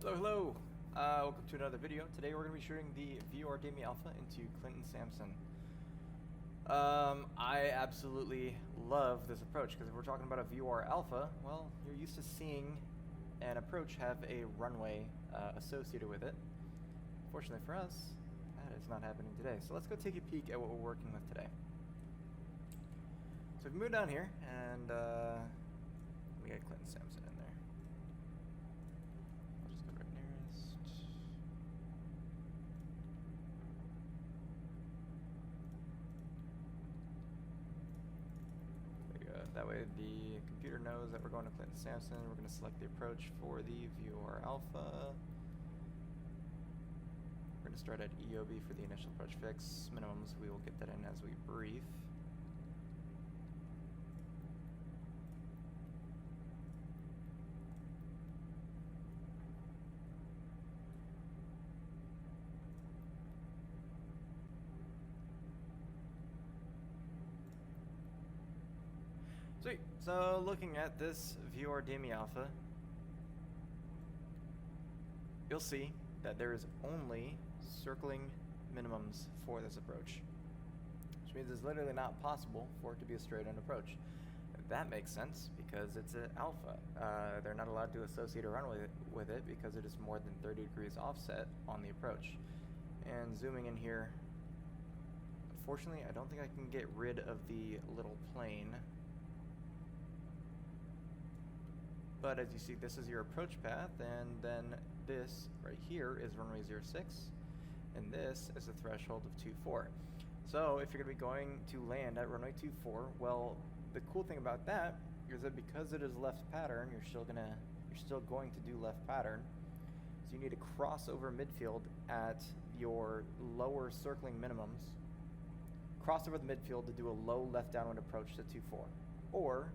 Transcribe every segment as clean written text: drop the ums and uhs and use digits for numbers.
Hello. Welcome to another video. Today we're going to be shooting the VR Demi Alpha into Kctz. I absolutely love this approach because if we're talking about a VR Alpha, well, you're used to seeing an approach have a runway associated with it. Fortunately for us, that is not happening today. So let's go take a peek at what we're working with today. So we move down here and we got Kctz in there. I'll just go right nearest. There you go. That way the computer knows that we're going to Kctz. We're going to select the approach for the VR Alpha. We're going to start at EOB for the initial approach fix. Minimums, we will get that in as we brief. Sweet. So looking at this VR Demi Alpha, you'll see that there is only circling minimums for this approach, which means it's literally not possible for it to be a straight-on approach. That makes sense because it's an alpha. They're not allowed to associate a runway with it because it is more than 30 degrees offset on the approach. And zooming in here, unfortunately, I don't think I can get rid of the little plane. But as you see, this is your approach path, and then this right here is runway 06, and this is a threshold of 24. So if you're going to be going to land at runway 24, well, the cool thing about that is that because it is left pattern, you're still going to do left pattern. So you need to cross over midfield at your lower circling minimums, cross over the midfield to do a low left downwind approach to 24, or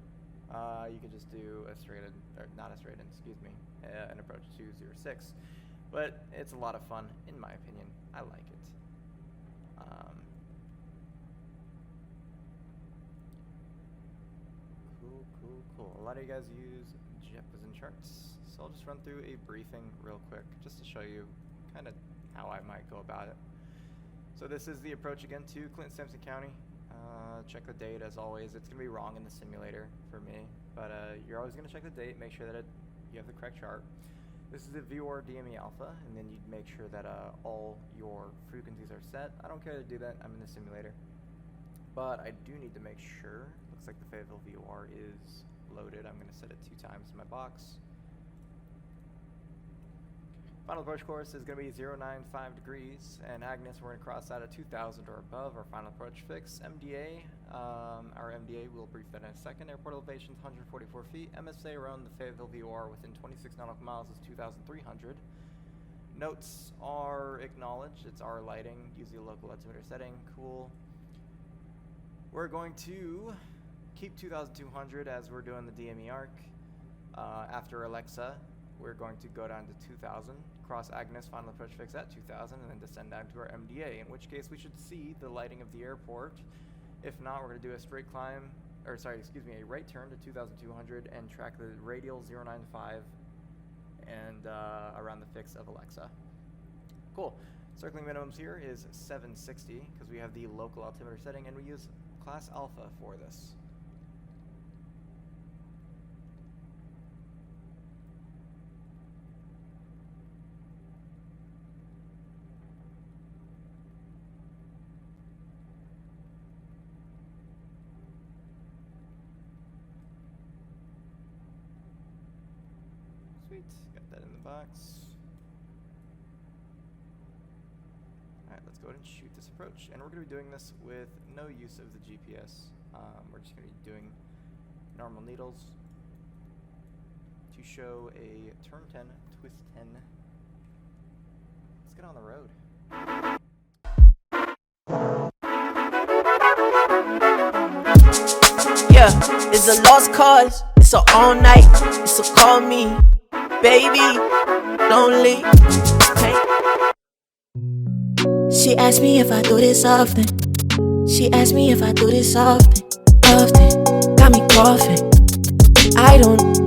you could just do a straight in, or not a straight in, excuse me, an approach to 06. But it's a lot of fun, in my opinion. I like it. Cool. A lot of you guys use JEPs and charts, so I'll just run through a briefing real quick, just to show you kind of how I might go about it. So this is the approach again to Kctz County. Check the date as always. It's going to be wrong in the simulator for me, but you're always going to check the date, make sure that you have the correct chart. This is the VR Demi Alpha, and then you'd make sure that all your frequencies are set. I don't care to do that, I'm in the simulator. But I do need to make sure, looks like the Fayetteville VR is loaded. I'm going to set it 2 times in my box. Final approach course is going to be 095 degrees, and Agnes, we're going to cross out at 2,000 or above. Our final approach fix. MDA, our MDA, we'll brief that in a second. Airport elevation is 144 feet. MSA around the Fayetteville VR within 26 nautical miles is 2,300. Notes are acknowledged. It's our lighting. Use the local altimeter setting. Cool. We're going to keep 2,200 as we're doing the DME arc. After Alexa, we're going to go down to 2,000, cross Agnes, final approach fix at 2,000, and then descend down to our MDA, in which case we should see the lighting of the airport. If not, we're going to do a straight climb, or sorry, excuse me, a right turn to 2,200 and track the radial 095 and around the fix of Alexa. Cool. Circling minimums here is 760 because we have the local altimeter setting, and we use class alpha for this. Sweet, got that in the box. Alright, let's go ahead and shoot this approach. And we're going to be doing this with no use of the GPS. We're just going to be doing normal needles to show a turn 10, twist 10. Let's get on the road. Yeah, it's a lost cause, it's a all night, it's a call me, baby, lonely. Hey. She asked me if I do this often. She asked me if I do this often. Got me coughing. I don't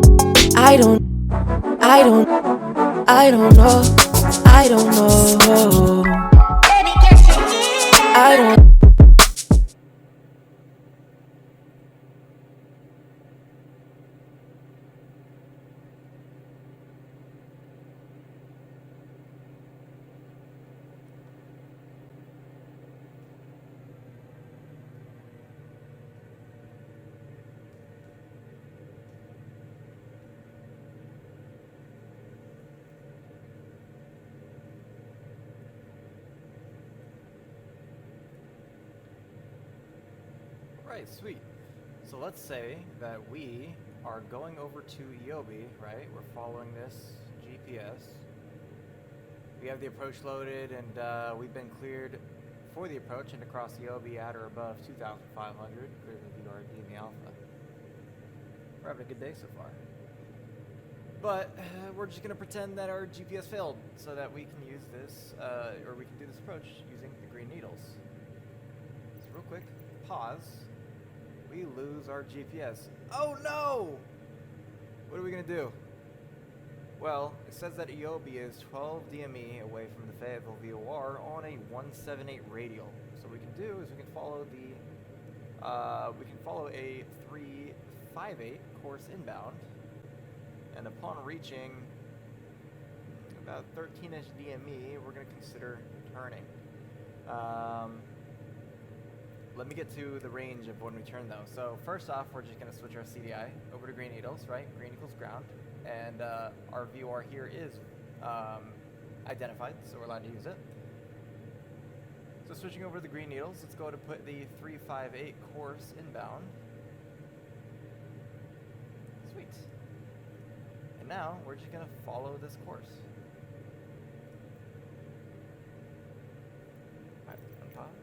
I don't know, I don't know. I don't. Right, sweet. So let's say that we are going over to Yobi, right? We're following this GPS. We have the approach loaded, and we've been cleared for the approach and across Yobi at or above 2,500. Clear the VRD in the alpha. We're having a good day so far. But we're just going to pretend that our GPS failed so that we can use this, or we can do this approach using the green needles. So real quick, pause. We lose our GPS. Oh no! What are we gonna do? Well, it says that Yobi is 12 DME away from the Fayetteville VOR on a 178 radial. So what we can do is we can follow a 358 course inbound, and upon reaching about 13ish DME, we're gonna consider turning. Let me get to the range of when we turn though. So first off, we're just going to switch our CDI over to green needles, right? Green equals ground. And our VOR here is identified, so we're allowed to use it. So switching over to the green needles, let's go to put the 358 course inbound. Sweet. And now we're just going to follow this course. Alright, unpause.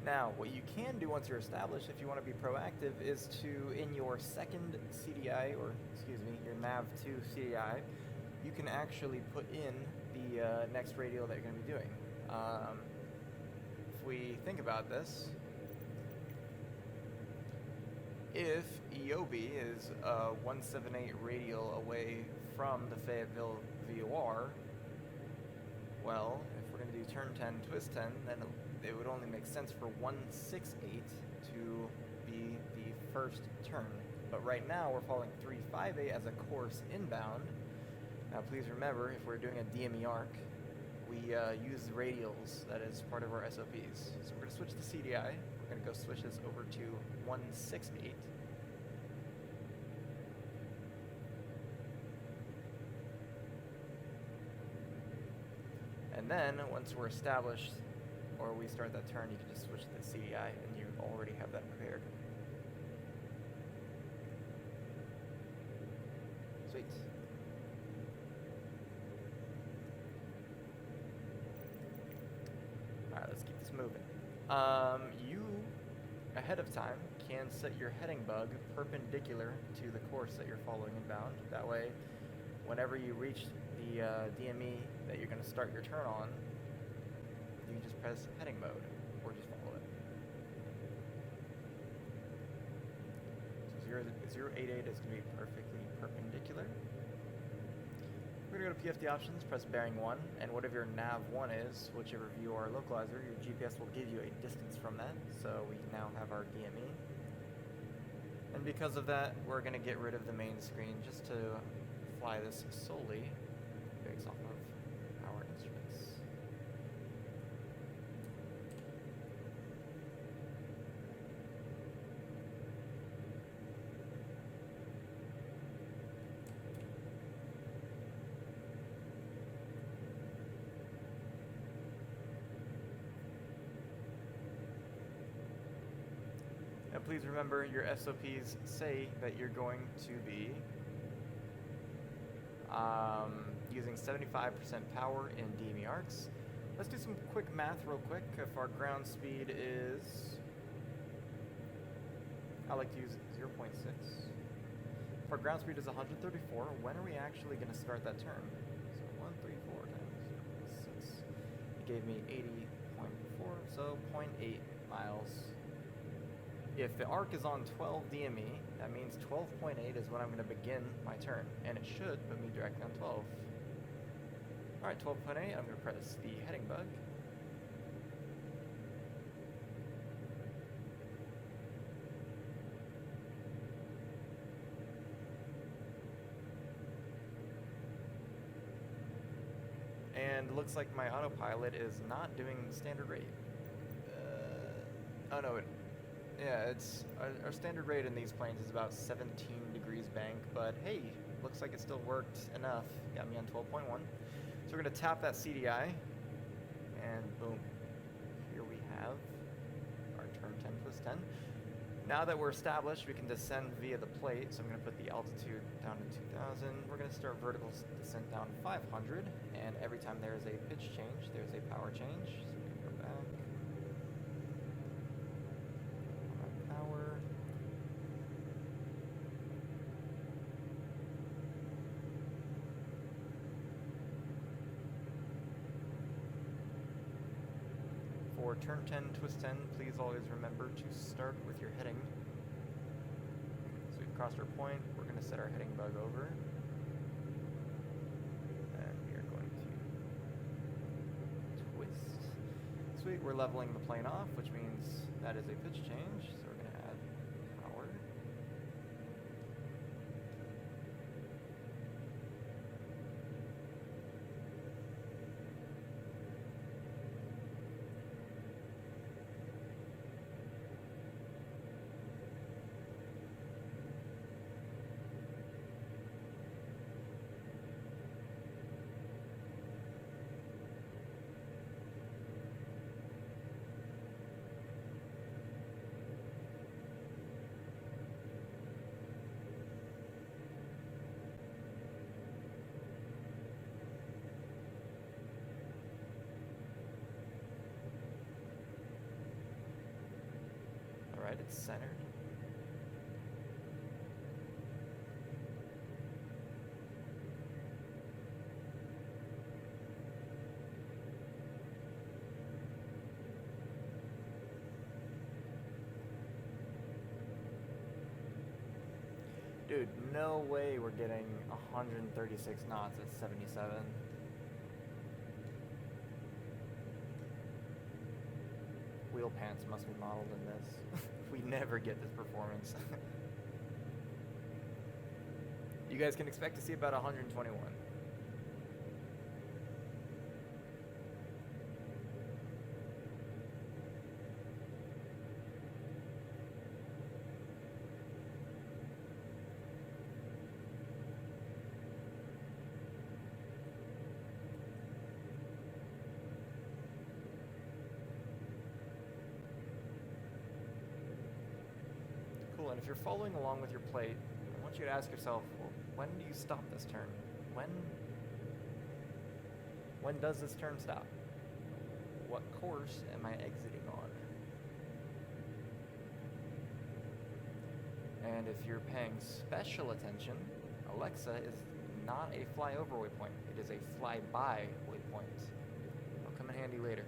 Now, what you can do once you're established, if you want to be proactive, is to, in your second CDI, or excuse me, your NAV2 CDI, you can actually put in the next radial that you're going to be doing. If we think about this, if Yobi is a 178 radial away from the Fayetteville VOR, well, if we're going to do turn 10, twist 10, then it would only make sense for 168 to be the first turn. But right now we're following 358 as a course inbound. Now please remember, if we're doing a DME arc, we use radials, that is part of our SOPs. So we're going to switch to CDI. We're going to go switch this over to 168. And then once we're established, or we start that turn, you can just switch to the CDI and you already have that prepared. Sweet. Alright, let's keep this moving. You, ahead of time, can set your heading bug perpendicular to the course that you're following inbound. That way, whenever you reach the DME that you're going to start your turn on, you can just press heading mode, or just follow it. So 088 is going to be perfectly perpendicular. We're going to go to PFD options, press bearing 1, and whatever your nav1 is, whichever VOR localizer, your GPS will give you a distance from that, so we now have our DME. And because of that, we're going to get rid of the main screen just to fly this solely based off of our instruments. Now please remember, your SOPs say that you're going to be using 75% power in DME arcs. Let's do some quick math real quick. If our ground speed is, I like to use 0.6. If our ground speed is 134, when are we actually going to start that turn? So 134 times 0.6. It gave me 0.4, so 0.8 miles. If the arc is on 12 DME, that means 12.8 is when I'm going to begin my turn, and it should put me directly on 12. Alright, 12.8, I'm going to press the heading bug. And it looks like my autopilot is not doing standard rate. Oh no, it's our standard rate in these planes is about 17 degrees bank, but hey, looks like it still worked enough. Got me on 12.1. So we're gonna tap that CDI, and boom, here we have our turn 10 twist 10. Now that we're established, we can descend via the plate. So I'm gonna put the altitude down to 2,000. We're gonna start vertical descent down to 500, and every time there is a pitch change, there's a power change. So we can go back. Power. For turn 10, twist 10, please always remember to start with your heading. So we've crossed our point, we're going to set our heading bug over. And we are going to twist. Sweet, we're leveling the plane off, which means that is a pitch change. So we're going to add power. Alright, it's centered. Dude, no way we're getting 136 knots at 77. Wheel pants must be modeled in this. We never get this performance. You guys can expect to see about 121. And if you're following along with your plate, I want you to ask yourself, well, when do you stop this turn? When does this turn stop? What course am I exiting on? And if you're paying special attention, Alexa is not a flyover waypoint. It is a flyby waypoint. It'll come in handy later.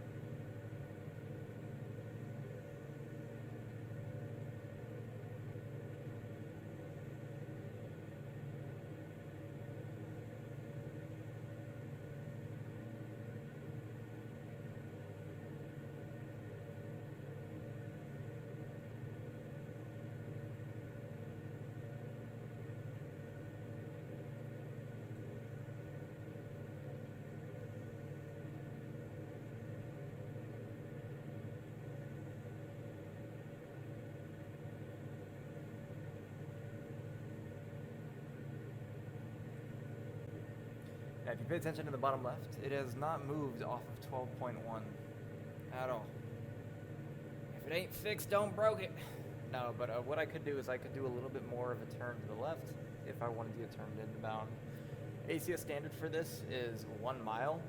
Now, if you pay attention to the bottom left, it has not moved off of 12.1 at all. If it ain't fixed, don't broke it. No, but what I could do is I could do a little bit more of a turn to the left if I wanted to get turned inbound. ACS standard for this is 1 mile.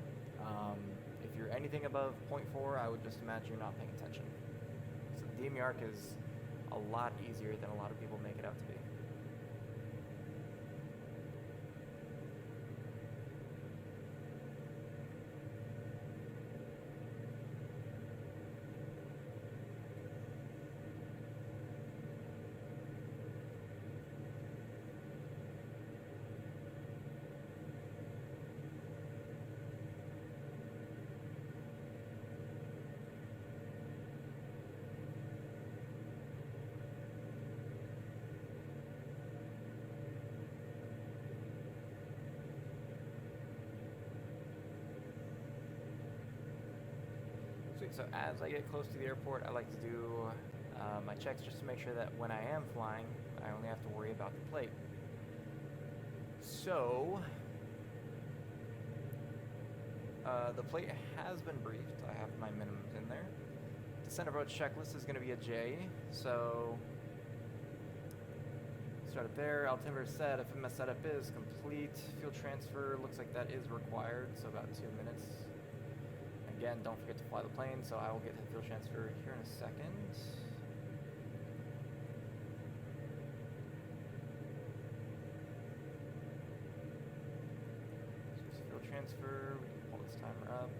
If you're anything above 0.4, I would just imagine you're not paying attention. So the DME arc is a lot easier than a lot of people make it out to be. So as I get close to the airport, I like to do my checks just to make sure that when I am flying, I only have to worry about the plate. So, the plate has been briefed. I have my minimums in there. Descent approach checklist is going to be a J, so start up there. Altimeter set, FMS setup is complete. Fuel transfer looks like that is required, so about 2 minutes. Again, don't forget to fly the plane, so I will get to fuel transfer here in a second. So fuel transfer, we can pull this timer up.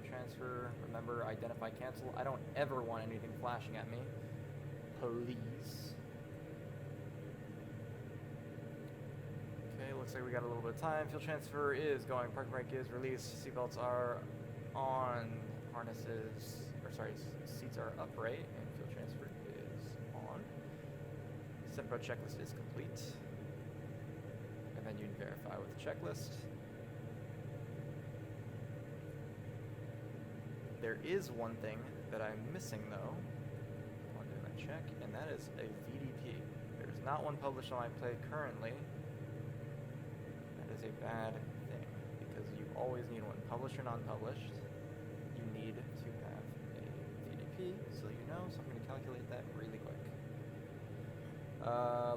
Transfer, remember, identify, cancel. I don't ever want anything flashing at me. Please. Okay, looks like we got a little bit of time. Fuel transfer is going. Parking brake is released. Seatbelts are on. Harnesses, or sorry, seats are upright, and fuel transfer is on. Descent approach checklist is complete. And then you'd verify with the checklist. There is one thing that I'm missing though, I'll do my check, and that is a VDP. There's not one published on my plate currently. That is a bad thing, because you always need one, published or non-published. You need to have a VDP, so you know, so I'm going to calculate that really quick.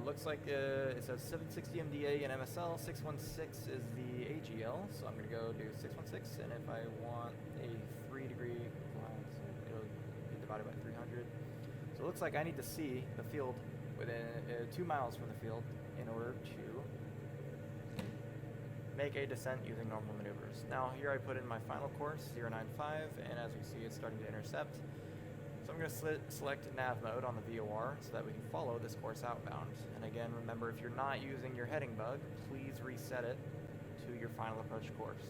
Looks like it says 760 MDA and MSL, 616 is the AGL, so I'm going to go do 616, and if I want a 3-degree compliance, it'll be divided by 300. So it looks like I need to see the field within 2 miles from the field in order to make a descent using normal maneuvers. Now here I put in my final course, 095, and as we see it's starting to intercept. So I'm going to select nav mode on the VOR so that we can follow this course outbound. And again, remember, if you're not using your heading bug, please reset it to your final approach course.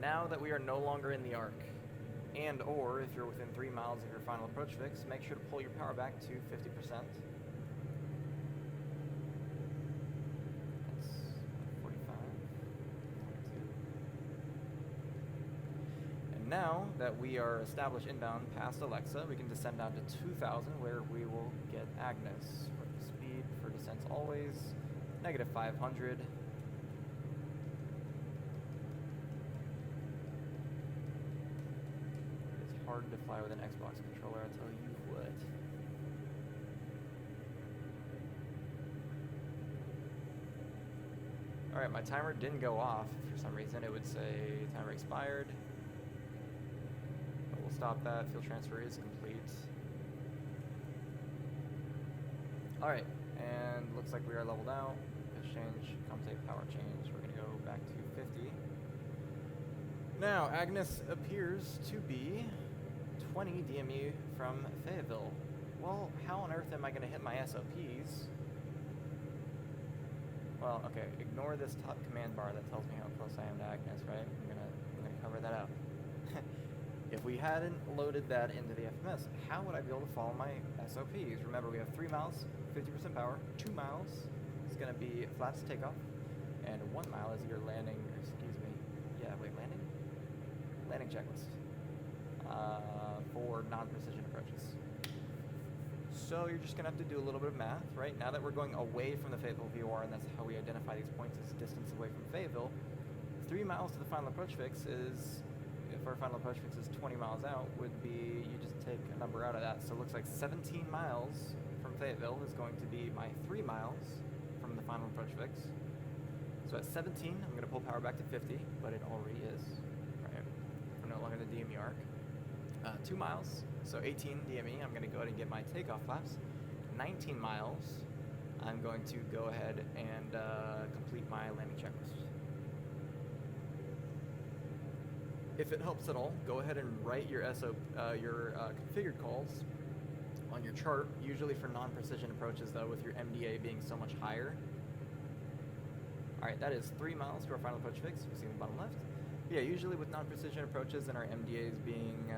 Now that we are no longer in the arc, and or if you're within 3 miles of your final approach fix, make sure to pull your power back to 50%. Now that we are established inbound past Alexa, we can descend down to 2,000 where we will get Agnes. Speed for descents always, -500. It's hard to fly with an Xbox controller, I'll tell you what. Alright, my timer didn't go off for some reason. It would say timer expired. Stop that. Fuel transfer is complete. Alright, and looks like we are leveled out. Pitch change, compensate power change. We're going to go back to 50. Now, Agnes appears to be 20 DME from Fayetteville. Well, how on earth am I going to hit my SOPs? Well, okay, ignore this top command bar that tells me how close I am to Agnes, right? I'm gonna cover that out. If we hadn't loaded that into the FMS, how would I be able to follow my SOPs? Remember, we have 3 miles, 50% power, 2 miles is going to be flaps takeoff, and 1 mile is your landing, landing checklist for non-precision approaches. So you're just going to have to do a little bit of math, right? Now that we're going away from the Fayetteville VOR, and that's how we identify these points as distance away from Fayetteville, 3 miles to the final approach fix is, if our final approach fix is 20 miles out, would be, you just take a number out of that. So it looks like 17 miles from Fayetteville is going to be my 3 miles from the final approach fix. So at 17, I'm going to pull power back to 50, but it already is, right? We're no longer in the DME arc. 2 miles, so 18 DME, I'm going to go ahead and get my takeoff flaps. 19 miles, I'm going to go ahead and complete my landing checklist. If it helps at all, go ahead and write your configured calls on your chart, usually for non-precision approaches though, with your MDA being so much higher. Alright, that is 3 miles to our final approach fix, you see in the bottom left. But yeah, usually with non-precision approaches and our MDAs being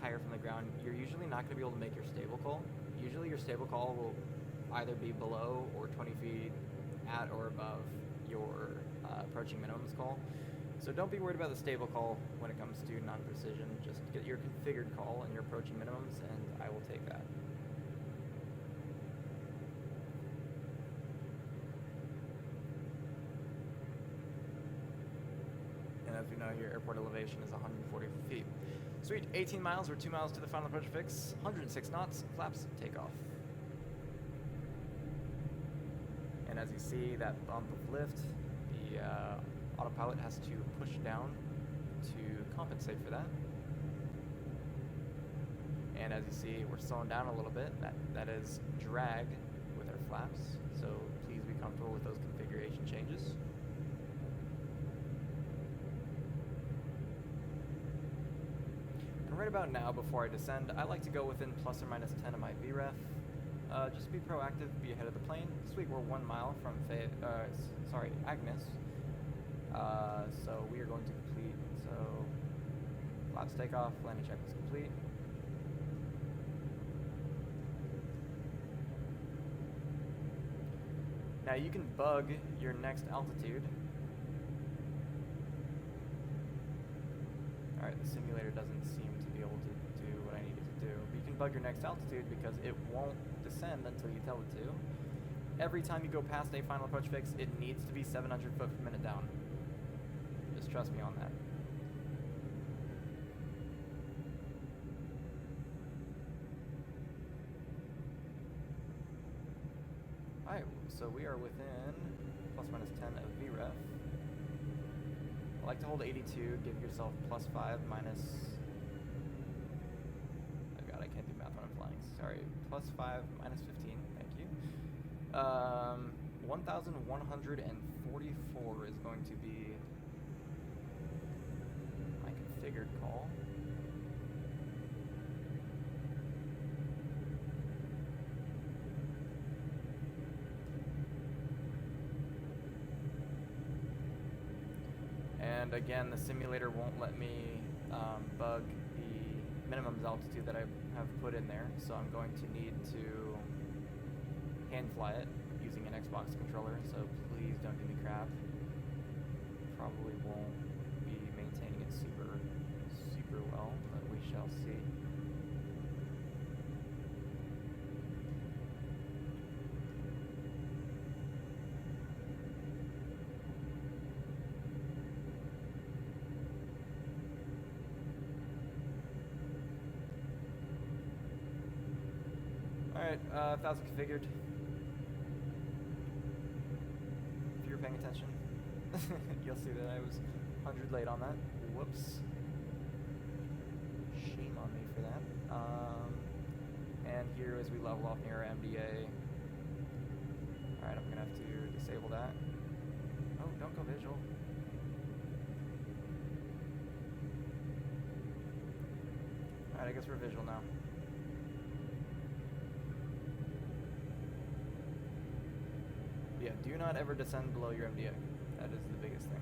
higher from the ground, you're usually not going to be able to make your stable call. Usually your stable call will either be below or 20 feet at or above your approaching minimums call. So don't be worried about the stable call when it comes to non-precision. Just get your configured call and your approaching minimums, and I will take that. And as we know, your airport elevation is 140 feet. Sweet, 18 miles or 2 miles to the final approach fix, 106 knots, flaps, takeoff. And as you see, that bump of lift, the autopilot has to push down to compensate for that. And as you see, we're slowing down a little bit. That is drag with our flaps, so please be comfortable with those configuration changes. And right about now, before I descend, I like to go within plus or minus 10 of my VREF. Just be proactive, be ahead of the plane. This week we're 1 mile from Agnes. So we are going to complete, so flaps takeoff, landing check is complete. Now you can bug your next altitude. Alright, the simulator doesn't seem to be able to do what I need it to do. But you can bug your next altitude because it won't descend until you tell it to. Every time you go past a final approach fix, it needs to be 700 foot per minute down. Just trust me on that. Alright, so we are within plus minus 10 of VREF. I like to hold 82, give yourself plus 5 minus... Oh god, I can't do math when I'm flying. Sorry, plus 5 minus 15, thank you. 1,144 is going to be my configured call. And again, the simulator won't let me bug the minimum altitude that I have put in there, so I'm going to need to hand fly it using an Xbox controller, so please don't give me crap. Probably won't be maintaining it super well, but we shall see. Alright, 1,000 configured. If you were paying attention, you'll see that I was 100 late on that. Whoops. Shame on me for that. And here as we level off near our MDA. Alright, I'm gonna have to disable that. Oh, don't go visual. Alright, I guess we're visual now. Yeah, do not ever descend below your MDA. That is the biggest thing.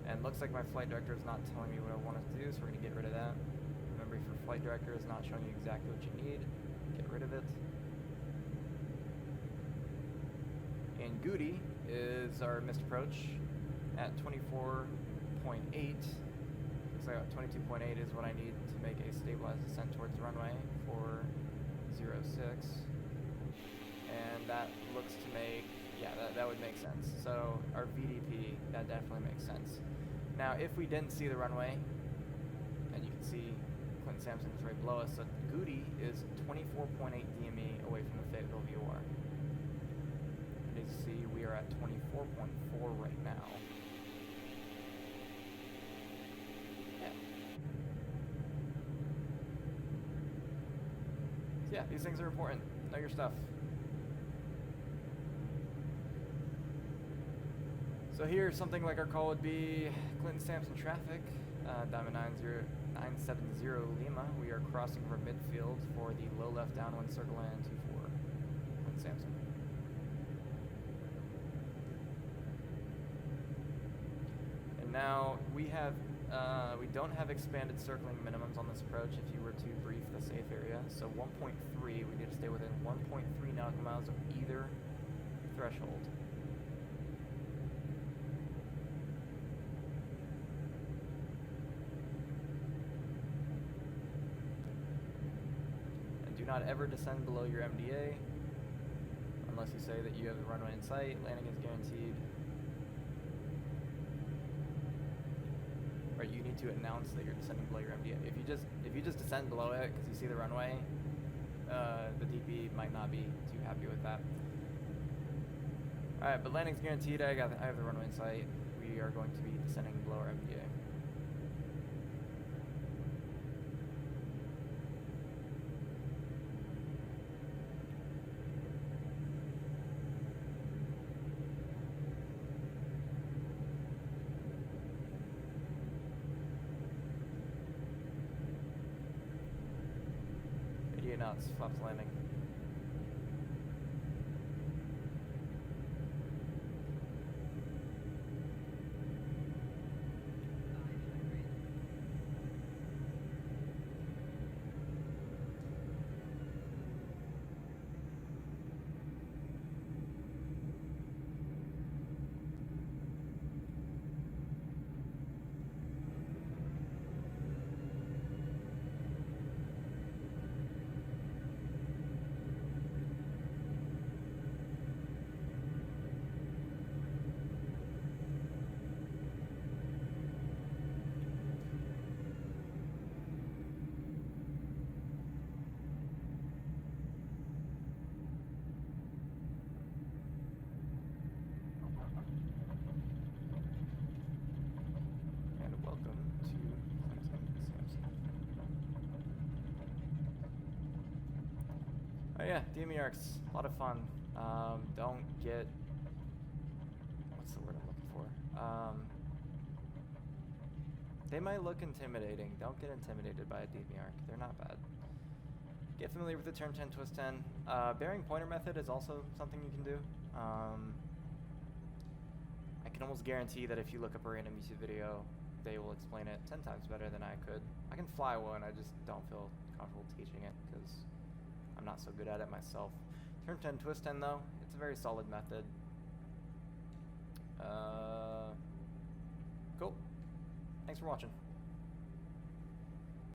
And looks like my flight director is not telling me what I want us to do, so we're going to get rid of that. Remember, if your flight director is not showing you exactly what you need, get rid of it. And Goody is our missed approach at 24.8. Looks like 22.8 is what I need to make a stabilized descent towards the runway for 06. And that looks to make, yeah, that would make sense. So our VDP, that definitely makes sense. Now, if we didn't see the runway, and you can see Clinton Sampson is right below us, so Goody is 24.8 DME away from the Fayetteville VOR. And as you see, we are at 24.4 right now. Yeah. So yeah, these things are important. Know your stuff. So here, something like our call would be Clinton Sampson traffic, Diamond 970 Lima. We are crossing from midfield for the low left downwind circle and 24, Clinton Sampson. And now we have We don't have expanded circling minimums on this approach if you were to brief the safe area. So 1.3, we need to stay within 1.3 nautical miles of either threshold. And do not ever descend below your MDA unless you say that you have the runway in sight. Landing is guaranteed. Right, you need to announce that you're descending below your MDA. If you just descend below it because you see the runway, the DP might not be too happy with that. All right, but landing's guaranteed. I have the runway in sight. We are going to be descending below our MDA. Knots, flaps landing. Oh yeah, DME arcs, a lot of fun. Don't get, what's the word I'm looking for? They might look intimidating. Don't get intimidated by a DME arc. They're not bad. Get familiar with the turn 10, twist 10. Bearing pointer method is also something you can do. I can almost guarantee that if you look up a random YouTube video, they will explain it 10 times better than I could. I can fly one, I just don't feel comfortable teaching it because I'm not so good at it myself. Turn 10, twist 10 though, it's a very solid method. Cool. Thanks for watching.